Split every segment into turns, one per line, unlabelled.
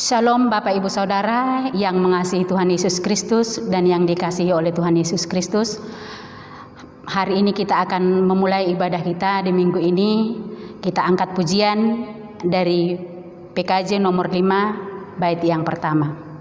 Shalom Bapak Ibu Saudara yang mengasihi Tuhan Yesus Kristus dan yang dikasihi oleh Tuhan Yesus Kristus. Hari ini kita akan memulai ibadah kita di minggu ini. Kita angkat pujian dari PKJ nomor 5 bait yang pertama.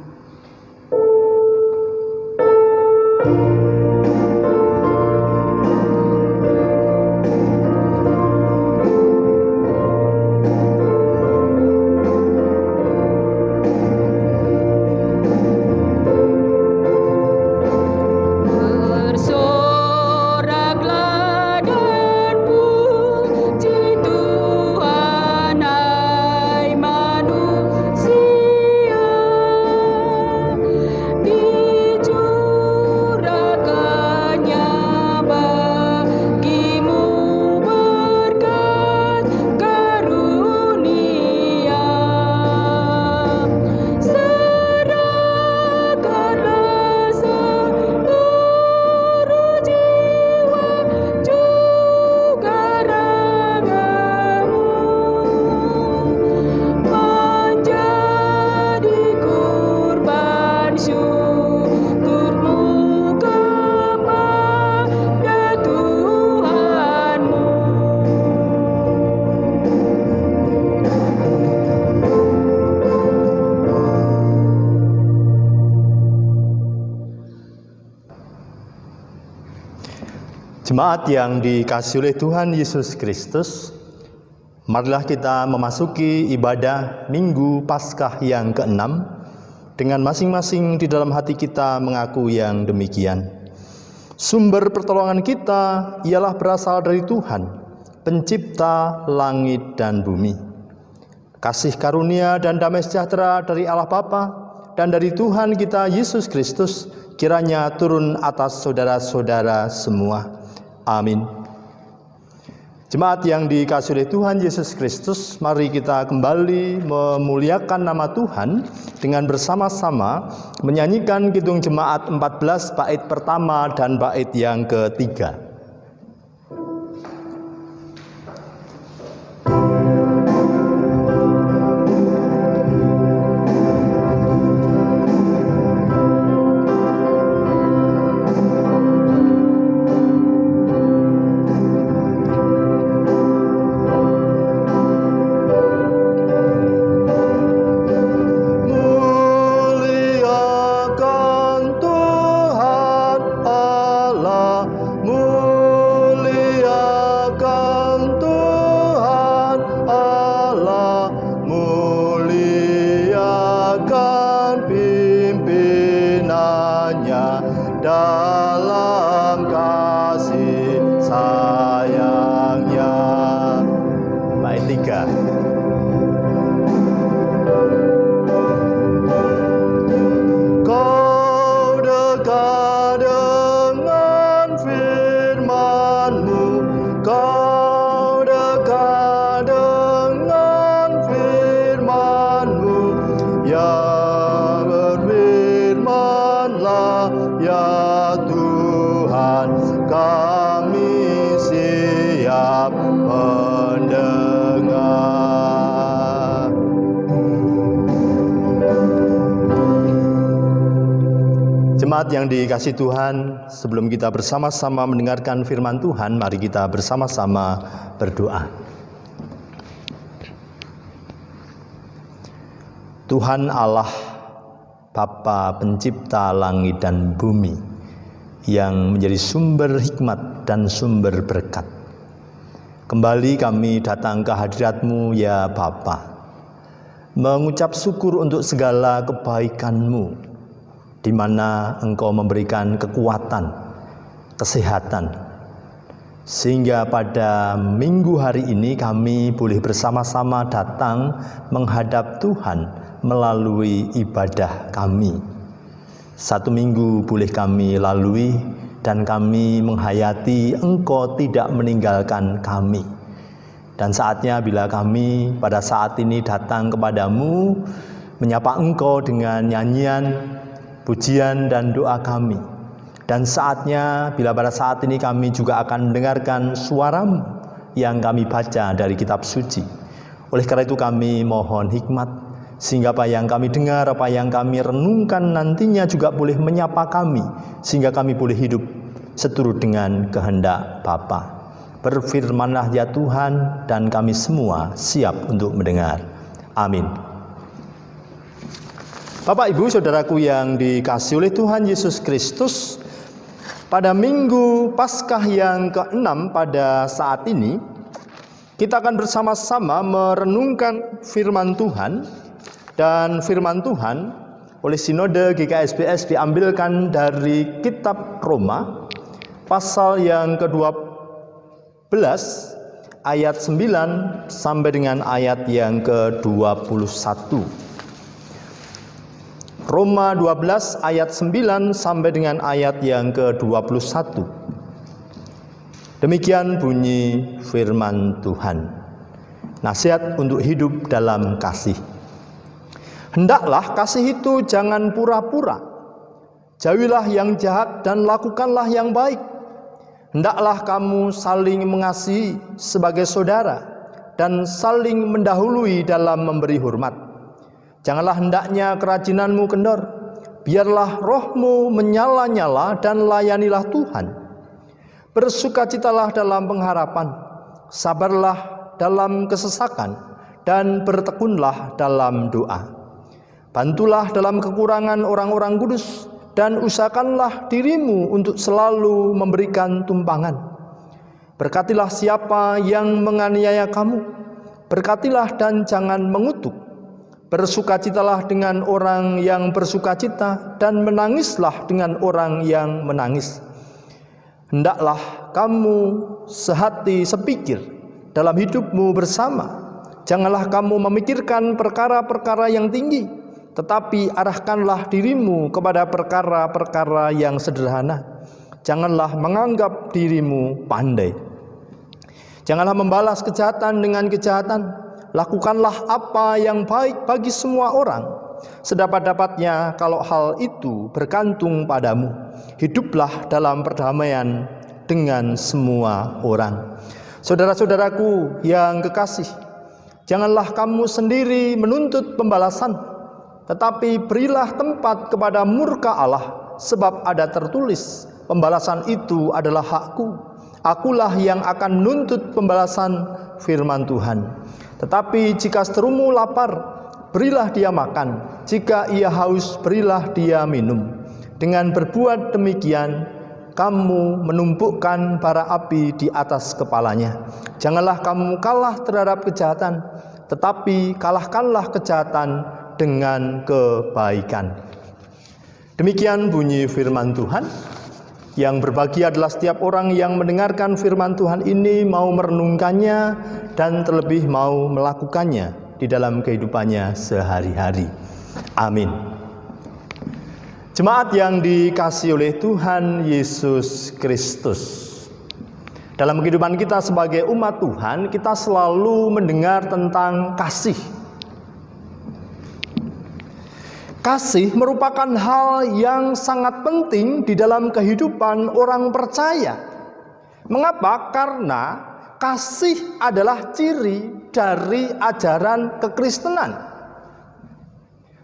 Jemaat yang dikasihi oleh Tuhan Yesus Kristus, marilah kita memasuki ibadah Minggu Paskah yang ke-6 dengan masing-masing di dalam hati kita mengaku yang demikian. Sumber pertolongan kita ialah berasal dari Tuhan, pencipta langit dan bumi. Kasih karunia dan damai sejahtera dari Allah Bapa dan dari Tuhan kita Yesus Kristus kiranya turun atas saudara-saudara semua. Amin. Jemaat yang dikasihi oleh Tuhan Yesus Kristus, mari kita kembali memuliakan nama Tuhan dengan bersama-sama menyanyikan Kidung Jemaat 14 bait pertama dan bait yang ketiga. Dalam kasih sayangnya. Bait 3. Kau dekat dengan firman-Mu, Kau dekat dengan firman-Mu, ya berfirmanlah ya Tuhan, kami siap mendengar. Jemaat yang dikasihi Tuhan, sebelum kita bersama-sama mendengarkan firman Tuhan, mari kita bersama-sama berdoa. Tuhan Allah, Bapa pencipta langit dan bumi, yang menjadi sumber hikmat dan sumber berkat, kembali kami datang ke hadirat-Mu ya Bapa, mengucap syukur untuk segala kebaikan-Mu, di mana Engkau memberikan kekuatan, kesehatan, sehingga pada minggu hari ini kami boleh bersama-sama datang menghadap Tuhan melalui ibadah kami. Satu minggu boleh kami lalui dan kami menghayati Engkau tidak meninggalkan kami. Dan saatnya bila kami pada saat ini datang kepadamu, menyapa Engkau dengan nyanyian, pujian dan doa kami. Dan saatnya bila pada saat ini kami juga akan mendengarkan suara-Mu yang kami baca dari kitab suci. Oleh karena itu kami mohon hikmat, sehingga apa yang kami dengar, apa yang kami renungkan nantinya juga boleh menyapa kami, sehingga kami boleh hidup seturut dengan kehendak Bapa. Berfirmanlah ya Tuhan, dan kami semua siap untuk mendengar. Amin. Bapak, Ibu, Saudaraku yang dikasihi oleh Tuhan Yesus Kristus, pada Minggu Paskah yang ke-6 pada saat ini, kita akan bersama-sama merenungkan firman Tuhan. Dan firman Tuhan oleh Sinode GKSBS diambilkan dari kitab Roma, pasal yang ke-12, ayat 9 sampai dengan ayat yang ke-21. Roma 12 ayat 9 sampai dengan ayat yang ke-21. Demikian bunyi firman Tuhan. Nasihat untuk hidup dalam kasih. Hendaklah kasih itu jangan pura-pura. Jauhilah yang jahat dan lakukanlah yang baik. Hendaklah kamu saling mengasihi sebagai saudara dan saling mendahului dalam memberi hormat. Janganlah hendaknya kerajinanmu kendor. Biarlah rohmu menyala-nyala dan layanilah Tuhan. Bersukacitalah dalam pengharapan. Sabarlah dalam kesesakan dan bertekunlah dalam doa. Bantulah dalam kekurangan orang-orang kudus dan usahakanlah dirimu untuk selalu memberikan tumpangan. Berkatilah siapa yang menganiaya kamu. Berkatilah dan jangan mengutuk. Bersukacitalah dengan orang yang bersukacita dan menangislah dengan orang yang menangis. Hendaklah kamu sehati sepikir dalam hidupmu bersama. Janganlah kamu memikirkan perkara-perkara yang tinggi, tetapi arahkanlah dirimu kepada perkara-perkara yang sederhana. Janganlah menganggap dirimu pandai. Janganlah membalas kejahatan dengan kejahatan. Lakukanlah apa yang baik bagi semua orang, sedapat-dapatnya kalau hal itu bergantung padamu. Hiduplah dalam perdamaian dengan semua orang. Saudara-saudaraku yang kekasih, janganlah kamu sendiri menuntut pembalasan, tetapi berilah tempat kepada murka Allah, sebab ada tertulis, pembalasan itu adalah hakku. Akulah yang akan menuntut pembalasan, firman Tuhan. Tetapi jika seterumu lapar, berilah dia makan. Jika ia haus, berilah dia minum. Dengan berbuat demikian, kamu menumpukkan bara api di atas kepalanya. Janganlah kamu kalah terhadap kejahatan, tetapi kalahkanlah kejahatan dengan kebaikan. Demikian bunyi firman Tuhan. Yang berbahagia adalah setiap orang yang mendengarkan firman Tuhan ini, mau merenungkannya dan terlebih mau melakukannya di dalam kehidupannya sehari-hari. Amin. Jemaat yang dikasihi oleh Tuhan Yesus Kristus, dalam kehidupan kita sebagai umat Tuhan, kita selalu mendengar tentang kasih. Kasih merupakan hal yang sangat penting di dalam kehidupan orang percaya. Mengapa? Karena kasih adalah ciri dari ajaran kekristenan.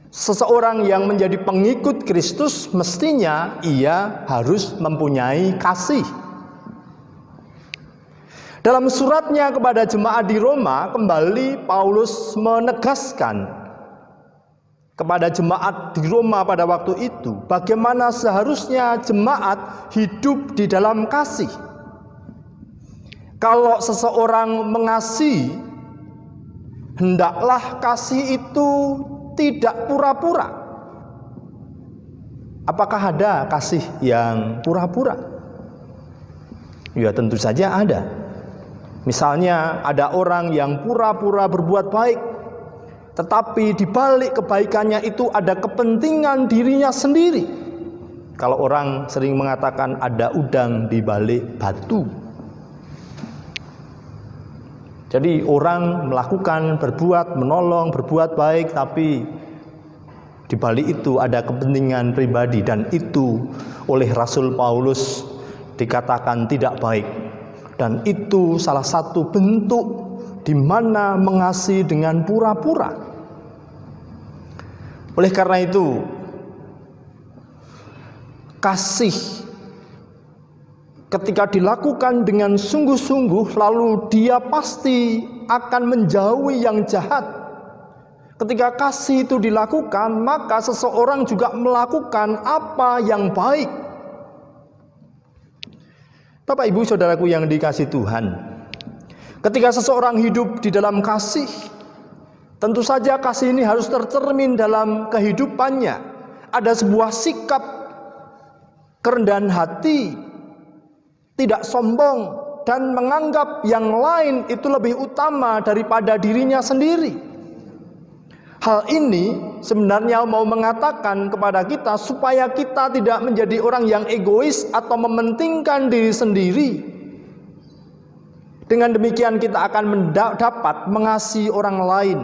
Seseorang yang menjadi pengikut Kristus mestinya ia harus mempunyai kasih. Dalam suratnya kepada jemaat di Roma, kembali Paulus menegaskan kepada jemaat di Roma pada waktu itu bagaimana seharusnya jemaat hidup di dalam kasih. Kalau seseorang mengasihi, hendaklah kasih itu tidak pura-pura. Apakah ada kasih yang pura-pura? Ya, tentu saja ada. Misalnya ada orang yang pura-pura berbuat baik, tetapi di balik kebaikannya itu ada kepentingan dirinya sendiri. Kalau orang sering mengatakan ada udang di balik batu. Jadi orang melakukan, berbuat, menolong, berbuat baik, tapi di balik itu ada kepentingan pribadi, dan itu oleh Rasul Paulus dikatakan tidak baik. Dan itu salah satu bentuk di mana mengasihi dengan pura-pura. Oleh karena itu, kasih ketika dilakukan dengan sungguh-sungguh, lalu dia pasti akan menjauhi yang jahat. Ketika kasih itu dilakukan, maka seseorang juga melakukan apa yang baik. Bapak, Ibu, Saudaraku yang dikasihi Tuhan, ketika seseorang hidup di dalam kasih, tentu saja kasih ini harus tercermin dalam kehidupannya. Ada sebuah sikap kerendahan hati, tidak sombong, dan menganggap yang lain itu lebih utama daripada dirinya sendiri. Hal ini sebenarnya mau mengatakan kepada kita supaya kita tidak menjadi orang yang egois atau mementingkan diri sendiri. Dengan demikian kita akan dapat mengasihi orang lain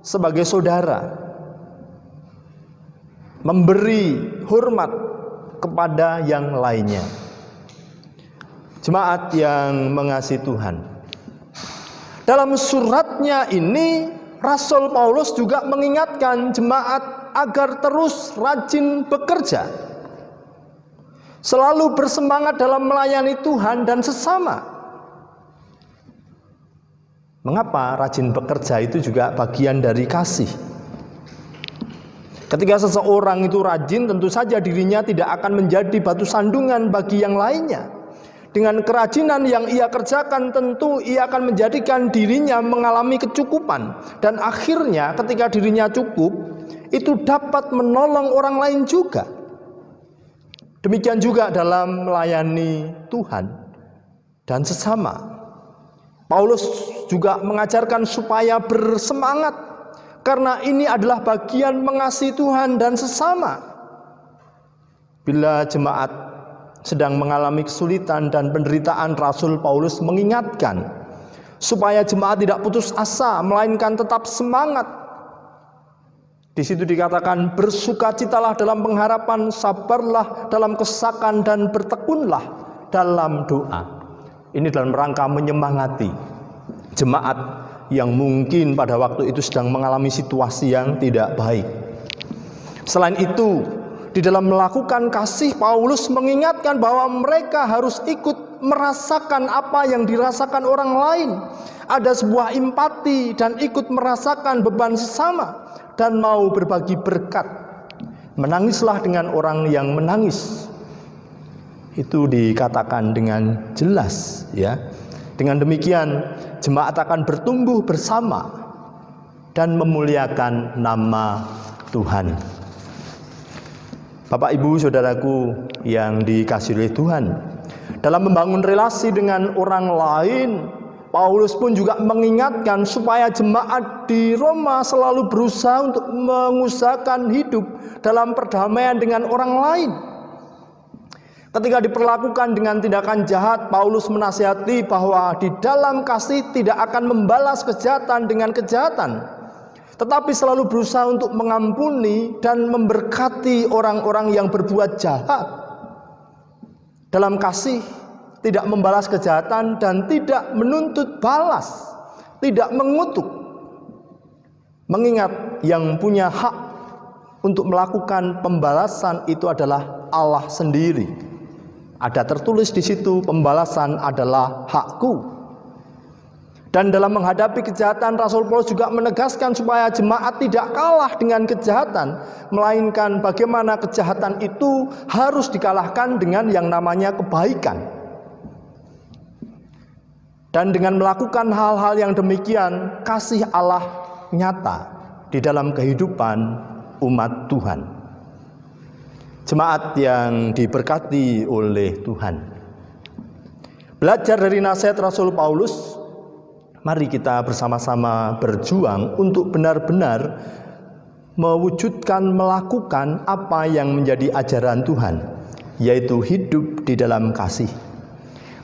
sebagai saudara, memberi hormat kepada yang lainnya. Jemaat yang mengasihi Tuhan, dalam suratnya ini Rasul Paulus juga mengingatkan jemaat agar terus rajin bekerja, selalu bersemangat dalam melayani Tuhan dan sesama. Mengapa rajin bekerja itu juga bagian dari kasih? Ketika seseorang itu rajin, tentu saja dirinya tidak akan menjadi batu sandungan bagi yang lainnya. Dengan kerajinan yang ia kerjakan, tentu ia akan menjadikan dirinya mengalami kecukupan. Dan akhirnya ketika dirinya cukup, itu dapat menolong orang lain juga. Demikian juga dalam melayani Tuhan dan sesama. Paulus juga mengajarkan supaya bersemangat, karena ini adalah bagian mengasihi Tuhan dan sesama. Bila jemaat sedang mengalami kesulitan dan penderitaan, Rasul Paulus mengingatkan supaya jemaat tidak putus asa, melainkan tetap semangat. Di situ dikatakan, bersukacitalah dalam pengharapan, sabarlah dalam kesakan, dan bertekunlah dalam doa. Ini dalam rangka menyemangati jemaat yang mungkin pada waktu itu sedang mengalami situasi yang tidak baik. Selain itu, di dalam melakukan kasih, Paulus mengingatkan bahwa mereka harus ikut merasakan apa yang dirasakan orang lain. Ada sebuah empati dan ikut merasakan beban sesama dan mau berbagi berkat. Menangislah dengan orang yang menangis. Itu dikatakan dengan jelas, ya. Dengan demikian jemaat akan bertumbuh bersama dan memuliakan nama Tuhan. Bapak, Ibu, Saudaraku yang dikasihi oleh Tuhan, dalam membangun relasi dengan orang lain, Paulus pun juga mengingatkan supaya jemaat di Roma selalu berusaha untuk mengusahakan hidup dalam perdamaian dengan orang lain. Ketika diperlakukan dengan tindakan jahat, Paulus menasihati bahwa di dalam kasih tidak akan membalas kejahatan dengan kejahatan, tetapi selalu berusaha untuk mengampuni dan memberkati orang-orang yang berbuat jahat. Dalam kasih tidak membalas kejahatan dan tidak menuntut balas, tidak mengutuk. Mengingat yang punya hak untuk melakukan pembalasan itu adalah Allah sendiri. Ada tertulis di situ, pembalasan adalah hakku. Dan dalam menghadapi kejahatan, Rasul Paulus juga menegaskan supaya jemaat tidak kalah dengan kejahatan, melainkan bagaimana kejahatan itu harus dikalahkan dengan yang namanya kebaikan. Dan dengan melakukan hal-hal yang demikian, kasih Allah nyata di dalam kehidupan umat Tuhan. Jemaat yang diberkati oleh Tuhan, belajar dari nasihat Rasul Paulus, mari kita bersama-sama berjuang untuk benar-benar mewujudkan, melakukan apa yang menjadi ajaran Tuhan, yaitu hidup di dalam kasih.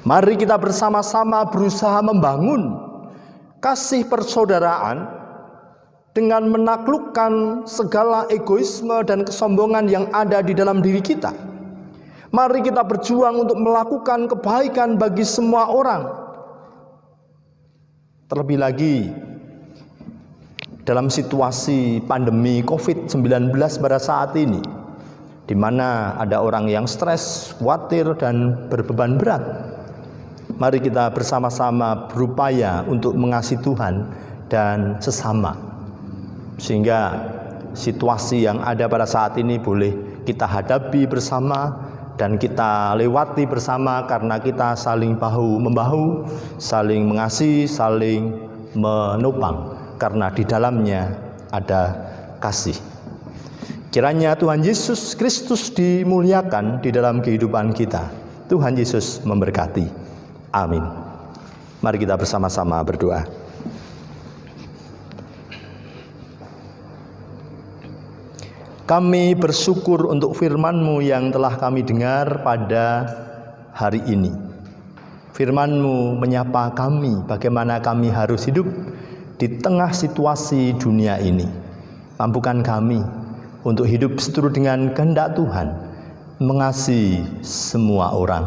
Mari kita bersama-sama berusaha membangun kasih persaudaraan dengan menaklukkan segala egoisme dan kesombongan yang ada di dalam diri kita. Mari kita berjuang untuk melakukan kebaikan bagi semua orang. Terlebih lagi dalam situasi pandemi COVID-19 pada saat ini, di mana ada orang yang stres, khawatir, dan berbeban berat. Mari kita bersama-sama berupaya untuk mengasihi Tuhan dan sesama, sehingga situasi yang ada pada saat ini boleh kita hadapi bersama dan kita lewati bersama, karena kita saling bahu-membahu, saling mengasihi, saling menopang, karena di dalamnya ada kasih. Kiranya Tuhan Yesus Kristus dimuliakan di dalam kehidupan kita. Tuhan Yesus memberkati. Amin. Mari kita bersama-sama berdoa. Kami bersyukur untuk firman-Mu yang telah kami dengar pada hari ini. Firman-Mu menyapa kami bagaimana kami harus hidup di tengah situasi dunia ini. Mampukan kami untuk hidup seturut dengan kehendak Tuhan, mengasihi semua orang.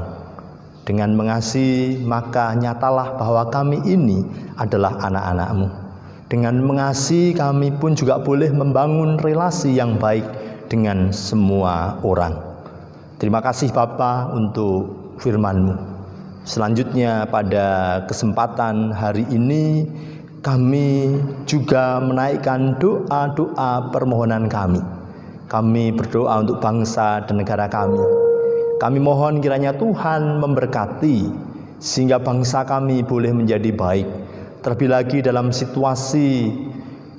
Dengan mengasihi, maka nyatalah bahwa kami ini adalah anak-anak-Mu. Dengan mengasihi, kami pun juga boleh membangun relasi yang baik dengan semua orang. Terima kasih Bapa untuk firman-Mu. Selanjutnya pada kesempatan hari ini, kami juga menaikkan doa-doa permohonan kami. Kami berdoa untuk bangsa dan negara kami. Kami mohon kiranya Tuhan memberkati, sehingga bangsa kami boleh menjadi baik. Terlebih lagi dalam situasi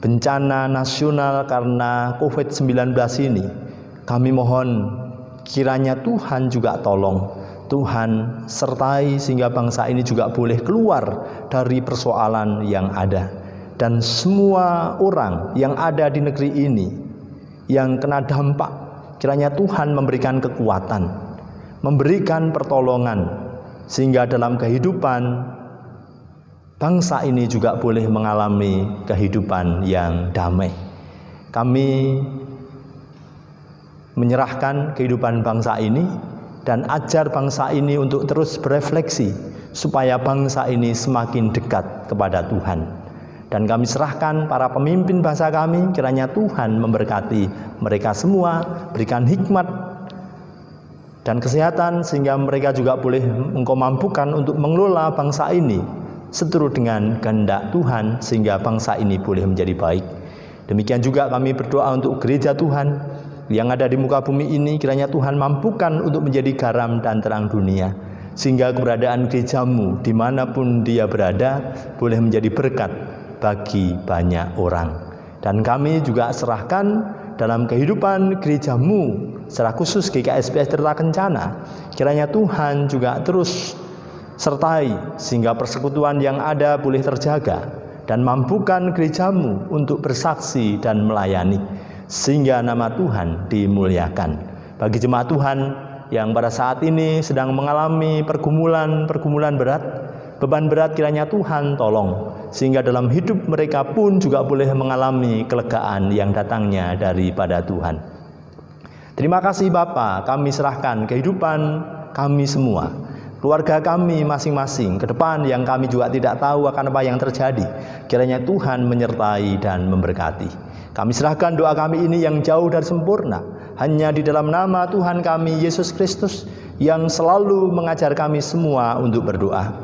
bencana nasional karena COVID-19 ini, kami mohon kiranya Tuhan juga tolong, Tuhan sertai, sehingga bangsa ini juga boleh keluar dari persoalan yang ada. Dan semua orang yang ada di negeri ini yang kena dampak, kiranya Tuhan memberikan kekuatan, memberikan pertolongan, sehingga dalam kehidupan bangsa ini juga boleh mengalami kehidupan yang damai. Kami menyerahkan kehidupan bangsa ini dan ajar bangsa ini untuk terus berefleksi, supaya bangsa ini semakin dekat kepada Tuhan. Dan kami serahkan para pemimpin bangsa kami, kiranya Tuhan memberkati mereka semua, berikan hikmat dan kesehatan, sehingga mereka juga boleh Engkau mampukan untuk mengelola bangsa ini seturut dengan kehendak Tuhan, sehingga bangsa ini boleh menjadi baik. Demikian juga kami berdoa untuk gereja Tuhan yang ada di muka bumi ini, kiranya Tuhan mampukan untuk menjadi garam dan terang dunia, sehingga keberadaan gereja-Mu dimanapun dia berada boleh menjadi berkat bagi banyak orang. Dan kami juga serahkan dalam kehidupan gereja-Mu, secara khusus GKSPS Tirta Kencana, kiranya Tuhan juga terus sertai, sehingga persekutuan yang ada boleh terjaga, dan mampukan gereja-Mu untuk bersaksi dan melayani, sehingga nama Tuhan dimuliakan. Bagi jemaat Tuhan yang pada saat ini sedang mengalami pergumulan berat, beban berat, kiranya Tuhan tolong, sehingga dalam hidup mereka pun juga boleh mengalami kelegaan yang datangnya daripada Tuhan. Terima kasih Bapa, kami serahkan kehidupan kami semua, keluarga kami masing-masing ke depan, yang kami juga tidak tahu akan apa yang terjadi. Kiranya Tuhan menyertai dan memberkati. Kami serahkan doa kami ini yang jauh dari sempurna, hanya di dalam nama Tuhan kami Yesus Kristus, yang selalu mengajar kami semua untuk berdoa.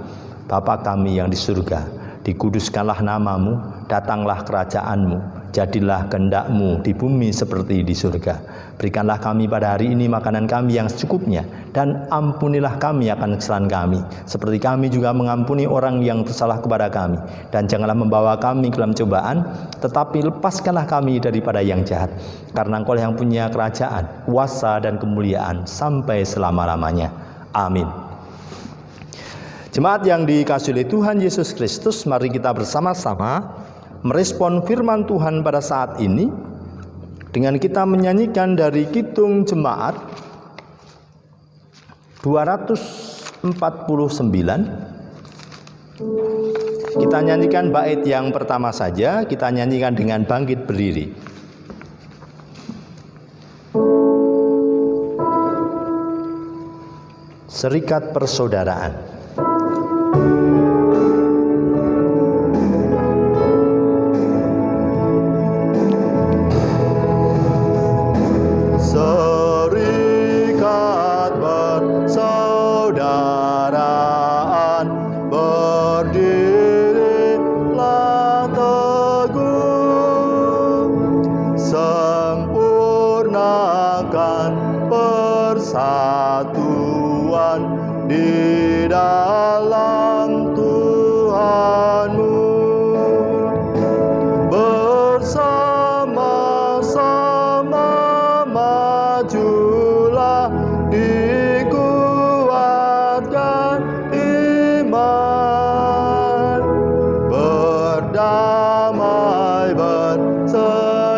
Bapa kami yang di surga, dikuduskanlah nama-Mu, datanglah kerajaan-Mu, jadilah kehendak-Mu di bumi seperti di surga. Berikanlah kami pada hari ini makanan kami yang secukupnya, dan ampunilah kami akan kesalahan kami, seperti kami juga mengampuni orang yang bersalah kepada kami. Dan janganlah membawa kami ke dalam cobaan, tetapi lepaskanlah kami daripada yang jahat. Karena Engkau yang punya kerajaan, kuasa, dan kemuliaan sampai selama-lamanya. Amin. Jemaat yang dikasihi oleh Tuhan Yesus Kristus, mari kita bersama-sama merespon firman Tuhan pada saat ini dengan kita menyanyikan dari Kidung Jemaat 249. Kita nyanyikan bait yang pertama saja, kita nyanyikan dengan bangkit berdiri. Serikat persaudaraan.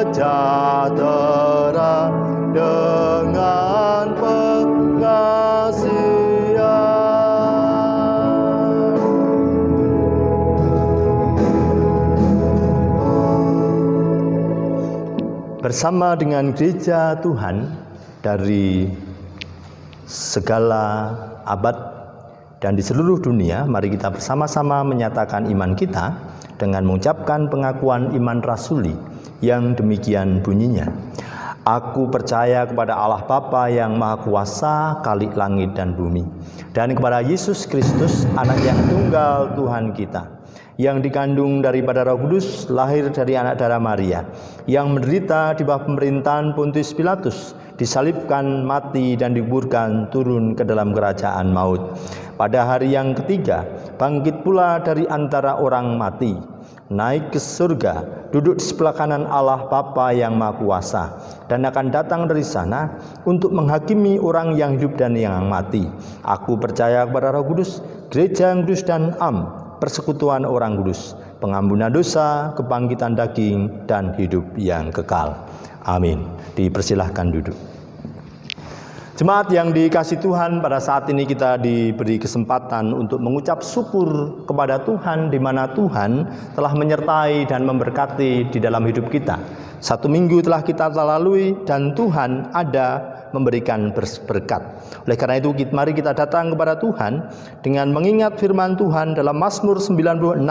sejahtera dengan pengasihan. Bersama dengan gereja Tuhan dari segala abad dan di seluruh dunia, mari kita bersama-sama menyatakan iman kita dengan mengucapkan pengakuan iman rasuli yang demikian bunyinya. Aku percaya kepada Allah Bapa yang Maha Kuasa, Khalik langit dan bumi, dan kepada Yesus Kristus, Anak yang tunggal Tuhan kita, yang dikandung daripada Roh Kudus, lahir dari anak darah Maria, yang menderita di bawah pemerintahan Pontius Pilatus, disalibkan, mati, dan dikuburkan, turun ke dalam kerajaan maut. Pada hari yang ketiga, bangkit pula dari antara orang mati, naik ke surga, duduk di sebelah kanan Allah Bapa yang Maha Kuasa, dan akan datang dari sana untuk menghakimi orang yang hidup dan yang mati. Aku percaya kepada Roh Kudus, gereja yang kudus dan am, persekutuan orang kudus, pengampunan dosa, kebangkitan daging, dan hidup yang kekal. Amin. Dipersilahkan duduk. Jemaat yang dikasihi Tuhan, pada saat ini kita diberi kesempatan untuk mengucap syukur kepada Tuhan, di mana Tuhan telah menyertai dan memberkati di dalam hidup kita. 1 minggu telah kita lalui dan Tuhan ada memberikan berkat. Oleh karena itu, mari kita datang kepada Tuhan dengan mengingat firman Tuhan dalam Mazmur 96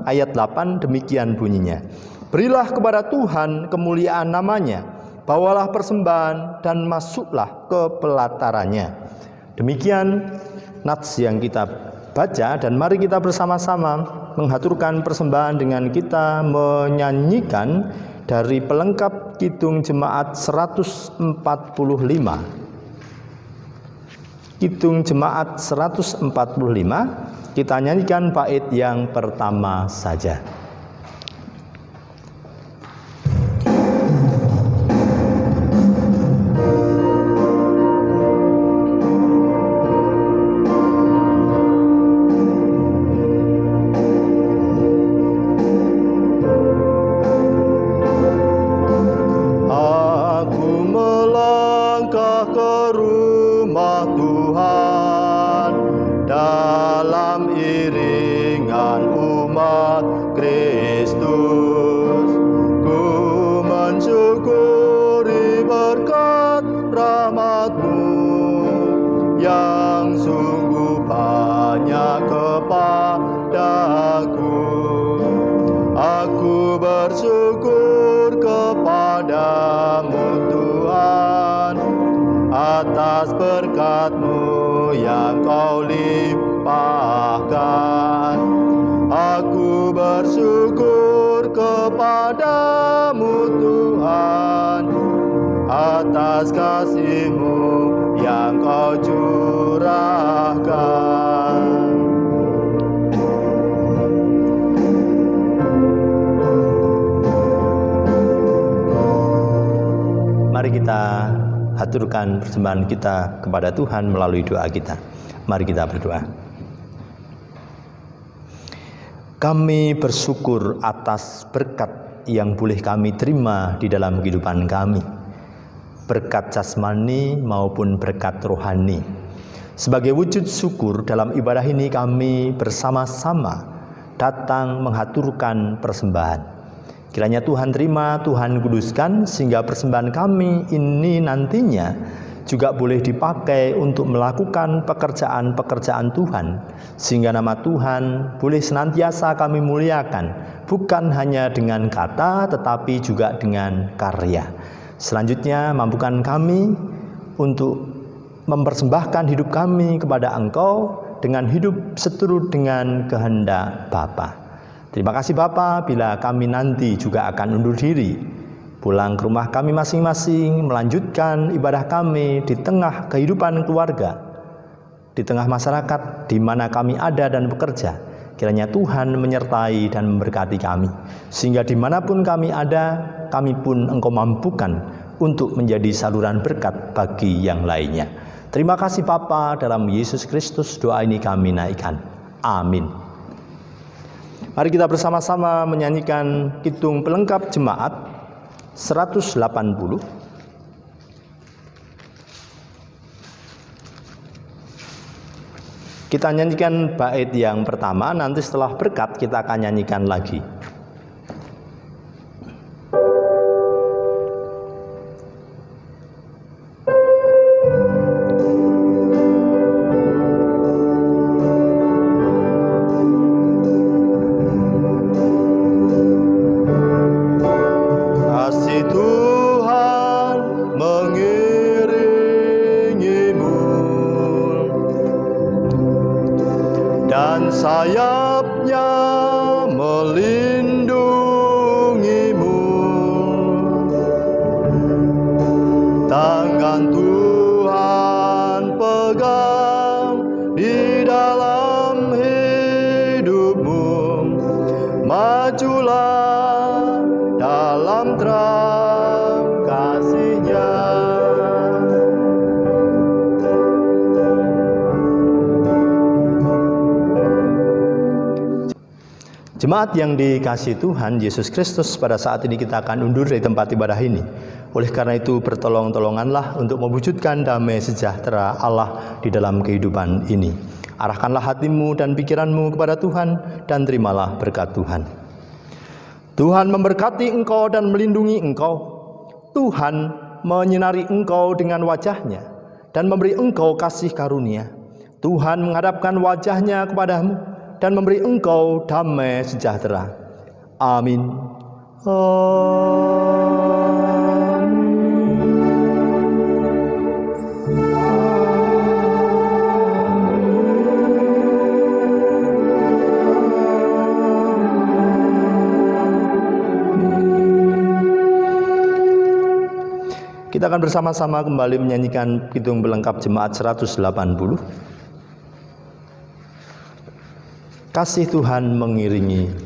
ayat 8, demikian bunyinya. Berilah kepada Tuhan kemuliaan namanya, bawalah persembahan dan masuklah ke pelatarannya. Demikian nats yang kita baca, dan mari kita bersama-sama menghaturkan persembahan dengan kita menyanyikan dari pelengkap Kidung Jemaat 145. Kidung Jemaat 145, kita nyanyikan bait yang pertama saja.
Atas berkat-Mu yang Kau limpahkan, aku bersyukur kepadamu Tuhan, atas kasih-Mu yang Kau curahkan.
Mari kita haturkan persembahan kita kepada Tuhan melalui doa kita. Mari kita berdoa. Kami bersyukur atas berkat yang boleh kami terima di dalam kehidupan kami, berkat jasmani maupun berkat rohani. Sebagai wujud syukur dalam ibadah ini, kami bersama-sama datang menghaturkan persembahan. Kiranya Tuhan terima, Tuhan kuduskan, sehingga persembahan kami ini nantinya juga boleh dipakai untuk melakukan pekerjaan-pekerjaan Tuhan, sehingga nama Tuhan boleh senantiasa kami muliakan, bukan hanya dengan kata tetapi juga dengan karya. Selanjutnya, mampukan kami untuk mempersembahkan hidup kami kepada Engkau dengan hidup seturut dengan kehendak Bapa. Terima kasih Bapa, bila kami nanti juga akan undur diri, pulang ke rumah kami masing-masing, melanjutkan ibadah kami di tengah kehidupan keluarga, di tengah masyarakat di mana kami ada dan bekerja. Kiranya Tuhan menyertai dan memberkati kami, sehingga dimanapun kami ada, kami pun Engkau mampukan untuk menjadi saluran berkat bagi yang lainnya. Terima kasih Bapa, dalam Yesus Kristus doa ini kami naikkan. Amin. Mari kita bersama-sama menyanyikan Kidung Pelengkap Jemaat 180. Kita nyanyikan bait yang pertama, nanti setelah berkat kita akan nyanyikan lagi.
Kasih Tuhan mengiringimu dan sayapnya melindungimu. Tangan Tuhan pegang di dalam hidupmu. Majulah dalam terang kasih-Nya.
Jemaat yang dikasihi Tuhan Yesus Kristus, pada saat ini kita akan undur dari tempat ibadah ini. Oleh karena itu bertolong-tolonganlah untuk mewujudkan damai sejahtera Allah di dalam kehidupan ini. Arahkanlah hatimu dan pikiranmu kepada Tuhan dan terimalah berkat Tuhan. Tuhan memberkati engkau dan melindungi engkau. Tuhan menyinari engkau dengan wajah-Nya dan memberi engkau kasih karunia. Tuhan menghadapkan wajah-Nya kepadamu dan memberi engkau damai sejahtera. Amin. Kita akan bersama-sama kembali menyanyikan Kidung Pelengkap Jemaat 180. Kasih Tuhan mengiringimu.